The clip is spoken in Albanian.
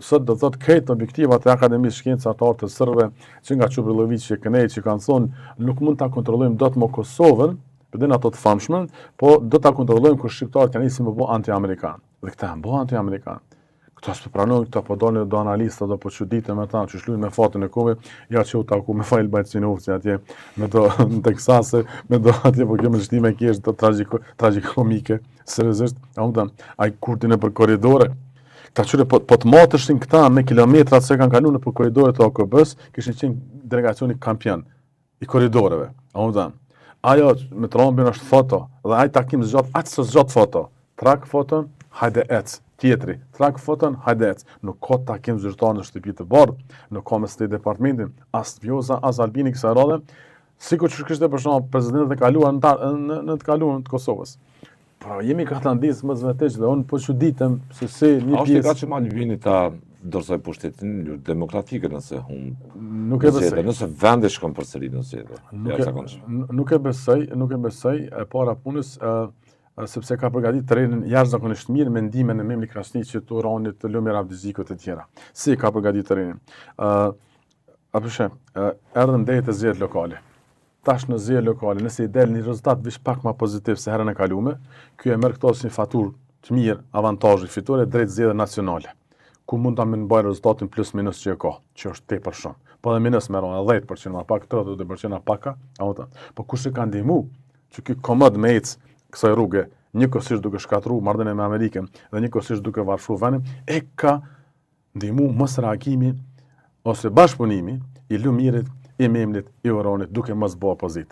Sot do thotë këtë objektivat e Akademisë Shkencëtare të Sërbëve që nga Çubriloviçi e Kënej që kanë thonë nuk mund ta kontrollojmë dot më Kosovën, përdin ato të famshme, po do ta kontrollojmë kur shqiptarët kanë nisur më bë anti-amerikan. Dhe këta janë bë anti-amerikan. Këto s'po pranojnë, këto po dolën do analistë do po çuditë me ta që shlujnë me fatin e kove, ja që u taku me Fail Bajcinovci atje me do në Teksase, me do atje po kjo me shtime kesh do tragikomike, seriozisht, ai kurtin e për korridore. Ta qyre po të matëshin këta me kilometrat se kanë kalu në për koridore të OKB-s, kishin qenë delegacioni kampion i koridoreve. Ajo me trombin është foto, dhe ai takim zgjat, atë së zgjat foto. Trak foton, hajde ec. Tjetri, trak foton, hajde ec. Nuk ka takim zyrtar në shtëpi të bardhë, nuk ka me State Departmentin, as Vjoza, as Albini kësaj radhe, sikur që kishte për shembull presidentët e kaluar në të kaluarën të Kosovës. Po jemi katlandisë më zvetesh dhe unë po çuditem se si një pjesë. A është ka që Albini ta dorësoj pushtetin në mënyrë demokratike nëse nuk e besoj. Nëse vendi shkon përsëri në zgjedhje. Nuk e besoj, e para punës sepse ka përgatitur terrenin jashtëzakonisht mirë me ndihmën e Memli Krasniqit që Turanit, të Lumir Abdizikut e tjera. Si ka përgatitur terrenin? Erdhën deri te zgjedhjet lokale. Tash në zgjedhjet lokale, nëse i del një rezultat vish pak më pozitiv se herën e kaluar, ky e merr këto si faturë të mirë, avantazhi fitore drejt zgjedhjeve nacionale, ku mund ta bëjë rezultatin plus minus që e ka, që është tepër shumë. Po dhe minus merron 10% më pak, 30% më pak, po kush e ka ndihmu që ky komod me ec kësaj rruge, njëkohësisht duke shkatruar marrëdhënien me Amerikën dhe njëkohësisht duke varfëruar vendin, e ka ndihmu mos reagimi ose bashkëpunimi i Lumirit, i Memlit, i Oronit, duke mos bërë opozitë.